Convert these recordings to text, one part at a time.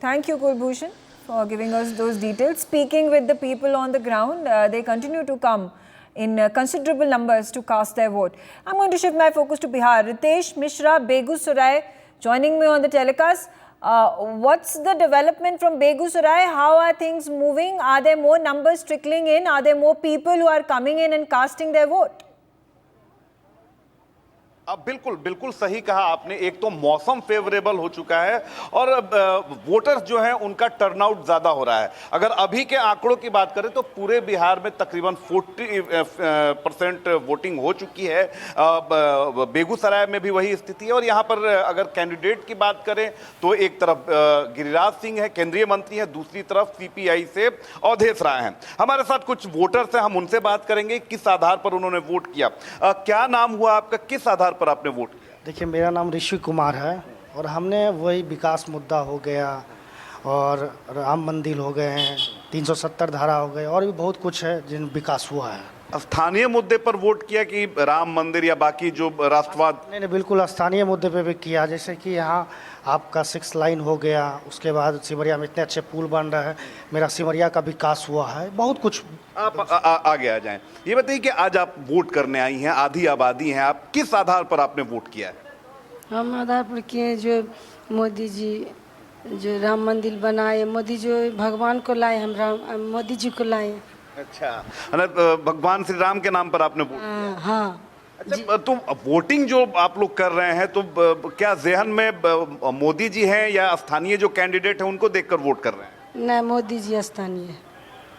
Thank you, Kulbhushan, for giving us those details. Speaking with the people on the ground, they continue to come in considerable numbers to cast their vote. I'm going to shift my focus to Bihar. Ritesh Mishra, Begusarai, joining me on the telecast. What's the development from Begusarai? How are things moving? Are there more numbers trickling in? Are there more people who are coming in and casting their vote? अब बिल्कुल बिल्कुल सही कहा आपने। एक तो मौसम favourable हो चुका है और वोटर्स जो हैं उनका टर्नआउट ज्यादा हो रहा है। अगर अभी के आंकड़ों की बात करें तो पूरे बिहार में तकरीबन 40% वोटिंग हो चुकी है। बेगूसराय में भी वही स्थिति है और यहाँ पर अगर कैंडिडेट की बात करें तो एक तरफ गिरिराज सिंह है, केंद्रीय मंत्री है, दूसरी तरफ सीपीआई से अवधेश राय हैं। हमारे साथ कुछ वोटर्स हैं, हम उनसे बात करेंगे किस आधार पर उन्होंने वोट किया। क्या नाम हुआ आपका, किस आधार पर आपने वोट किया? देखिए, मेरा नाम ऋषि कुमार है और हमने वही विकास मुद्दा हो गया और राम मंदिर हो गए हैं, 370 धारा हो गए और भी बहुत कुछ है जिन विकास हुआ है। स्थानीय मुद्दे पर वोट किया कि राम मंदिर या बाकी जो राष्ट्रवाद? नहीं, बिल्कुल स्थानीय मुद्दे पे भी किया। जैसे कि यहाँ आपका 6 लाइन हो गया, उसके बाद सिमरिया में इतने अच्छे पुल बन रहे हैं, मेरा सिमरिया का विकास हुआ है, बहुत कुछ। आप आगे आ जाएं। ये बताइए कि आज आप वोट करने आई हैं, आधी आबादी हैं, आप किस आधार पर आपने वोट किया है? हम आधार पर किए जो मोदी जी जो राम मंदिर बनाए, मोदी जो भगवान को लाए, हम मोदी जी को लाए। अच्छा, भगवान श्री राम के नाम पर आपने वोट किया? हाँ। अच्छा, तो वोटिंग जो आप लोग कर रहे हैं तो क्या जेहन में मोदी जी हैं या स्थानीय जो कैंडिडेट हैं उनको देखकर वोट कर रहे हैं? नहीं, मोदी जी स्थानीय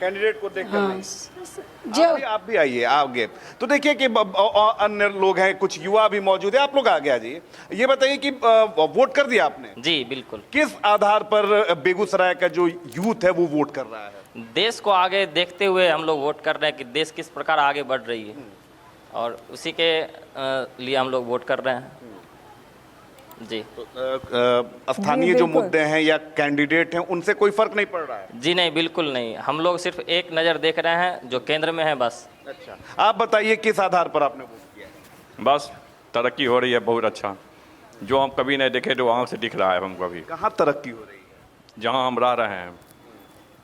कैंडिडेट को देखकर हाँ। नहीं। आप भी आइए आगे। तो देखिए कि अन्य लोग हैं, कुछ युवा भी मौजूद है, आप लोग आगे आ जाइए। ये बताइए कि वोट कर दिया आपने? जी बिल्कुल। किस आधार पर बेगूसराय का जो यूथ है वो वोट कर रहा है? देश को आगे देखते हुए हम लोग वोट कर रहे हैं कि देश किस प्रकार आगे बढ़ रही है और उसी के लिए हम लोग वोट कर रहे हैं। जी। तो स्थानीय जो मुद्दे हैं या कैंडिडेट हैं उनसे कोई फर्क नहीं पड़ रहा है? जी नहीं, बिल्कुल नहीं। हम लोग सिर्फ एक नज़र देख रहे हैं जो केंद्र में है, बस। अच्छा, आप बताइए किस आधार पर आपने वोट किया? बस तरक्की हो रही है, बहुत अच्छा। जो हम कभी नहीं देखे तो आँख से दिख रहा है हमको अभी। कहाँ तरक्की हो रही है? जहाँ हम रह रहे हैं,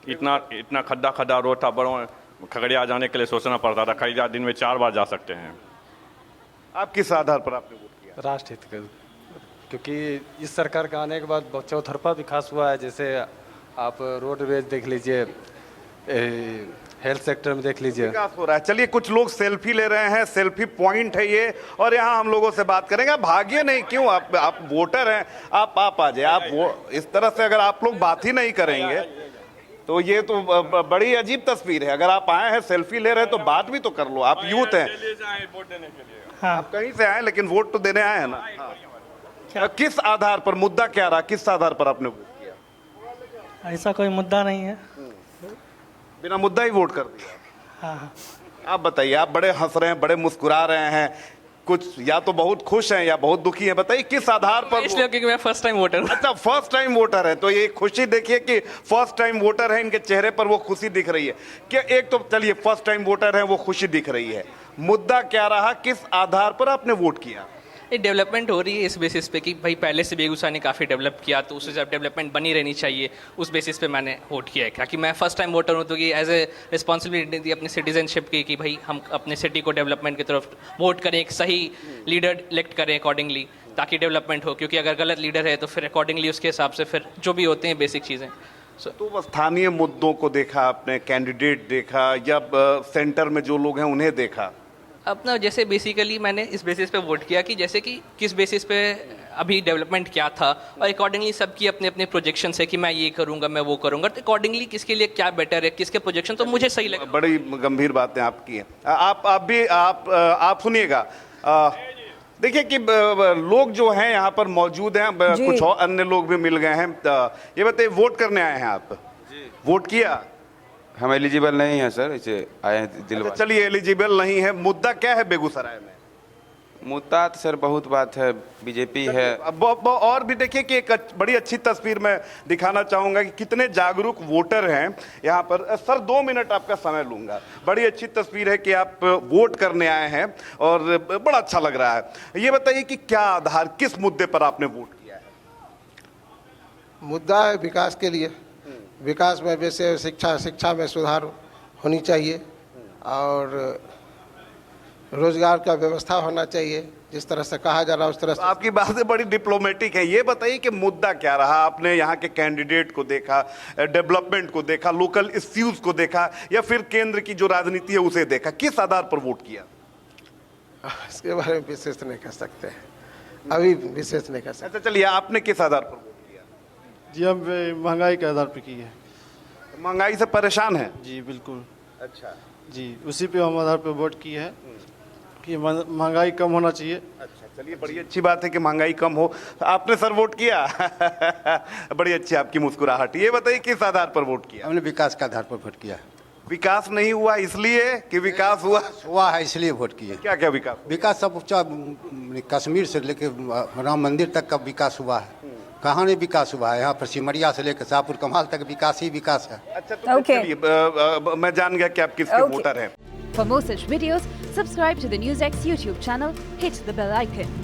इतना खड्डा रोड था, बड़ों खगड़िया जाने के लिए सोचना पड़ता था, खगड़िया दिन में 4 बार जा सकते हैं। आप किस आधार पर आपने वोट किया? राष्ट्रहित के, क्योंकि इस सरकार का आने के बाद चौतरफा विकास हुआ है। जैसे आप रोडवेज देख लीजिए, हेल्थ सेक्टर में देख लीजिए, विकास हो रहा है। चलिए, कुछ लोग सेल्फी ले रहे हैं, सेल्फी पॉइंट है ये, और यहाँ हम लोगों से बात करेंगे। भागिए नहीं, क्यों? आप वोटर हैं, आप आ जाए। आप वो इस तरह से अगर आप लोग बात ही नहीं करेंगे तो ये तो बड़ी अजीब तस्वीर है। अगर आप आए हैं, सेल्फी ले रहे हैं तो बात भी तो कर लो। आप यूथ हैं, वोट देने के लिए। हाँ। आप कहीं से आए लेकिन वोट तो देने आए हैं ना। हाँ। किस आधार पर, मुद्दा क्या रहा, किस आधार पर आपने वोट किया? ऐसा कोई मुद्दा नहीं है, बिना मुद्दा ही वोट कर दिया। हाँ। आप बताइए, आप बड़े हंस रहे हैं, बड़े मुस्कुरा रहे हैं, कुछ या तो बहुत खुश हैं या बहुत दुखी हैं। बताइए किस आधार पर? इसलिए क्योंकि मैं फर्स्ट टाइम वोटर हूं। अच्छा, फर्स्ट टाइम वोटर है तो ये खुशी देखिए कि फर्स्ट टाइम वोटर है, इनके चेहरे पर वो खुशी दिख रही है कि एक तो चलिए फर्स्ट टाइम वोटर है, वो खुशी दिख रही है। मुद्दा क्या रहा, किस आधार पर आपने वोट किया? ये डेवलपमेंट हो रही है इस बेसिस पे कि भाई पहले से बेगूसराय ने काफ़ी डेवलप किया, तो उससे जब डेवलपमेंट बनी रहनी चाहिए, उस बेसिस पे मैंने वोट किया है। क्योंकि मैं फर्स्ट टाइम वोटर हूँ तो कि एज ए रिस्पॉन्सिबिलिटी थी अपनी सिटीजनशिप की कि भाई हम अपने सिटी को डेवलपमेंट की तरफ वोट करें, एक सही लीडर इलेक्ट करें अकॉर्डिंगली, ताकि डेवलपमेंट हो। क्योंकि अगर गलत लीडर है तो फिर अकॉर्डिंगली उसके हिसाब से फिर जो भी होते हैं बेसिक चीज़ें। तो स्थानीय मुद्दों को देखा आपने, कैंडिडेट देखा या सेंटर में जो लोग हैं उन्हें देखा? अपना जैसे बेसिकली मैंने इस बेसिस पे वोट किया कि जैसे कि किस बेसिस पे अभी डेवलपमेंट क्या था, और अकॉर्डिंगली सबकी अपने अपने प्रोजेक्शन है कि मैं ये करूंगा, मैं वो करूंगा, तो अकॉर्डिंगली किसके लिए क्या बेटर है, किसके प्रोजेक्शन तो मुझे सही लगा। बड़ी गंभीर बातें आपकी हैं। आप सुनिएगा। देखिए कि लोग जो हैं यहाँ पर मौजूद हैं, कुछ और अन्य लोग भी मिल गए हैं। ये बताइए, वोट करने आए हैं आप? वोट किया? हम एलिजिबल नहीं है सर, इसे आए हैं दिलवा। अच्छा, चलिए, एलिजिबल नहीं है। मुद्दा क्या है बेगूसराय में? मुद्दा तो सर बहुत बात है, बीजेपी है। और भी देखिए कि एक बड़ी अच्छी तस्वीर मैं दिखाना चाहूंगा कि कितने जागरूक वोटर हैं यहाँ पर। सर 2 मिनट आपका समय लूंगा। बड़ी अच्छी तस्वीर है कि आप वोट करने आए हैं और बड़ा अच्छा लग रहा है। ये बताइए कि क्या आधार, किस मुद्दे पर आपने वोट किया है? मुद्दा है विकास के लिए। विकास में वैसे शिक्षा में सुधार होनी चाहिए और रोजगार का व्यवस्था होना चाहिए। जिस तरह से कहा जा रहा है उस तरह से। आपकी बातें बड़ी डिप्लोमेटिक है। ये बताइए कि मुद्दा क्या रहा? आपने यहाँ के कैंडिडेट को देखा, डेवलपमेंट को देखा, लोकल इश्यूज को देखा, या फिर केंद्र की जो राजनीति है उसे देखा? किस आधार पर वोट किया? इसके बारे में विशेष नहीं कह सकते, अभी विशेष नहीं कह सकते। अच्छा चलिए, आपने किस आधार पर वोट किया? जी हम महंगाई के आधार पर की है। महंगाई से परेशान है? जी बिल्कुल। अच्छा जी उसी पे हम आधार पर वोट किए हैं कि महंगाई कम होना चाहिए। अच्छा चलिए, बड़ी अच्छी बात है कि महंगाई कम हो। आपने सर वोट किया? बड़ी अच्छी आपकी मुस्कुराहट। ये बताइए किस आधार पर वोट किया? हमने विकास के आधार पर वोट किया। विकास नहीं हुआ इसलिए कि विकास हुआ है इसलिए वोट किए। क्या क्या विकास? विकास सब कश्मीर से लेकर राम मंदिर तक का विकास हुआ है। कहाँ नहीं विकास हुआ है? यहाँ पर सिमरिया से लेकर शाहपुर कमाल तक विकास ही विकास है। अच्छा तो चलिए, मैं जान गया कि आप किसके वोटर हैं। For more such videos, subscribe to the NewsX YouTube channel, hit the bell icon.